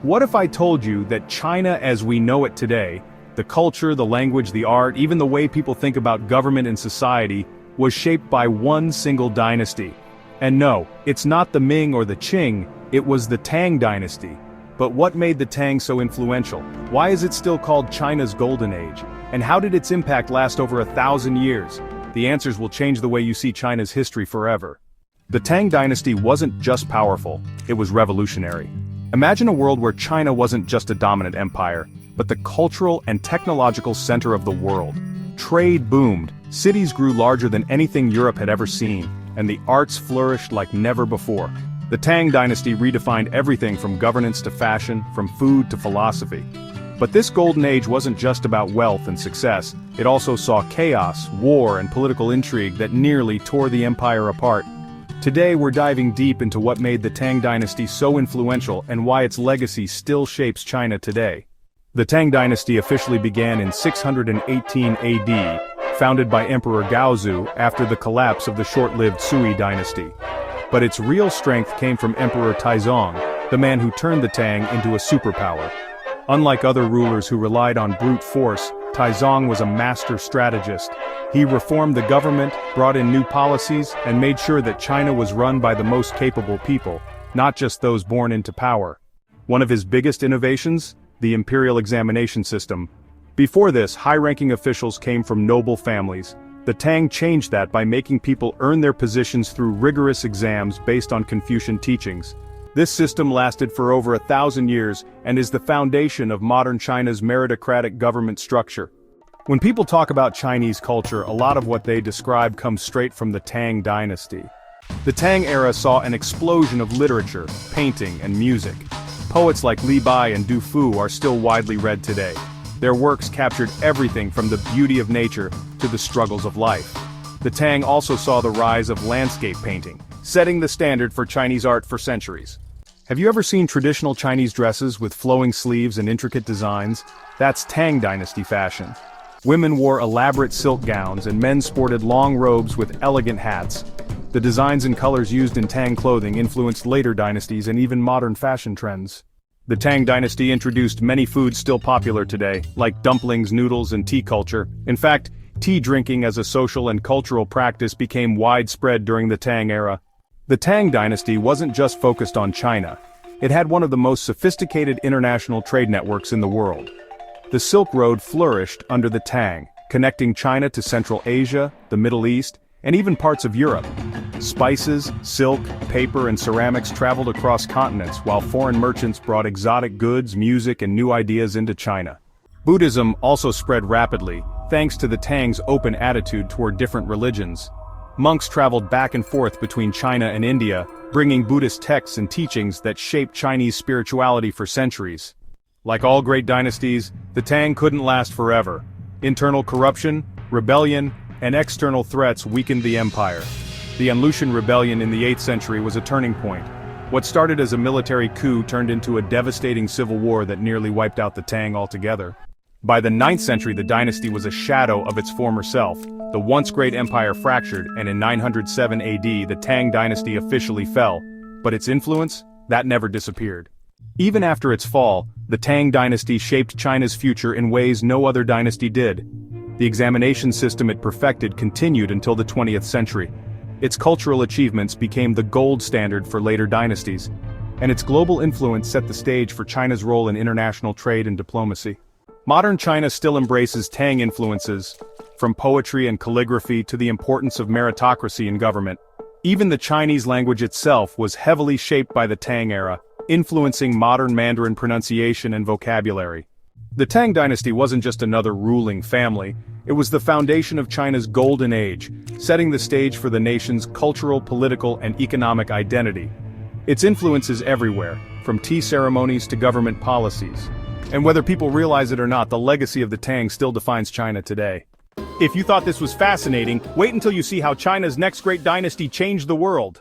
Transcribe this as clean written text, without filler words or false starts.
What if I told you that China as we know it today, the culture, the language, the art, even the way people think about government and society, was shaped by one single dynasty? And no, it's not the Ming or the Qing, it was the Tang Dynasty. But what made the Tang so influential? Why is it still called China's Golden Age? And how did its impact last over 1,000 years? The answers will change the way you see China's history forever. The Tang Dynasty wasn't just powerful, it was revolutionary. Imagine a world where China wasn't just a dominant empire, but the cultural and technological center of the world. Trade boomed, cities grew larger than anything Europe had ever seen, and the arts flourished like never before. The Tang Dynasty redefined everything from governance to fashion, from food to philosophy. But this golden age wasn't just about wealth and success, it also saw chaos, war, and political intrigue that nearly tore the empire apart. Today we're diving deep into what made the Tang Dynasty so influential and why its legacy still shapes China today. The Tang Dynasty officially began in 618 AD, founded by Emperor Gaozu after the collapse of the short-lived Sui dynasty. But its real strength came from Emperor Taizong, the man who turned the Tang into a superpower. Unlike other rulers who relied on brute force, Taizong was a master strategist. He reformed the government, brought in new policies, and made sure that China was run by the most capable people, not just those born into power. One of his biggest innovations? The imperial examination system. Before this, high-ranking officials came from noble families. The Tang changed that by making people earn their positions through rigorous exams based on Confucian teachings. This system lasted for over 1,000 years and is the foundation of modern China's meritocratic government structure. When people talk about Chinese culture, a lot of what they describe comes straight from the Tang Dynasty. The Tang era saw an explosion of literature, painting, and music. Poets like Li Bai and Du Fu are still widely read today. Their works captured everything from the beauty of nature to the struggles of life. The Tang also saw the rise of landscape painting, setting the standard for Chinese art for centuries. Have you ever seen traditional Chinese dresses with flowing sleeves and intricate designs? That's Tang Dynasty fashion. Women wore elaborate silk gowns and men sported long robes with elegant hats. The designs and colors used in Tang clothing influenced later dynasties and even modern fashion trends. The Tang Dynasty introduced many foods still popular today, like dumplings, noodles, and tea culture. In fact, tea drinking as a social and cultural practice became widespread during the Tang era. The Tang Dynasty wasn't just focused on China. It had one of the most sophisticated international trade networks in the world. The Silk Road flourished under the Tang, connecting China to Central Asia, the Middle East, and even parts of Europe. Spices, silk, paper, and ceramics traveled across continents while foreign merchants brought exotic goods, music, and new ideas into China. Buddhism also spread rapidly, thanks to the Tang's open attitude toward different religions. Monks traveled back and forth between China and India, bringing Buddhist texts and teachings that shaped Chinese spirituality for centuries. Like all great dynasties, the Tang couldn't last forever. Internal corruption, rebellion, and external threats weakened the empire. The Anlushan rebellion in the 8th century was a turning point. What started as a military coup turned into a devastating civil war that nearly wiped out the Tang altogether. By the 9th century, the dynasty was a shadow of its former self. The once great empire fractured, and in 907 AD, the Tang dynasty officially fell. But its influence? That never disappeared. Even after its fall, the Tang dynasty shaped China's future in ways no other dynasty did. The examination system it perfected continued until the 20th century. Its cultural achievements became the gold standard for later dynasties, and its global influence set the stage for China's role in international trade and diplomacy. Modern China still embraces Tang influences, from poetry and calligraphy to the importance of meritocracy in government. Even the Chinese language itself was heavily shaped by the Tang era, influencing modern Mandarin pronunciation and vocabulary. The Tang dynasty wasn't just another ruling family, it was the foundation of China's golden age, setting the stage for the nation's cultural, political, and economic identity. Its influence is everywhere, from tea ceremonies to government policies. And whether people realize it or not, the legacy of the Tang still defines China today. If you thought this was fascinating, wait until you see how China's next great dynasty changed the world.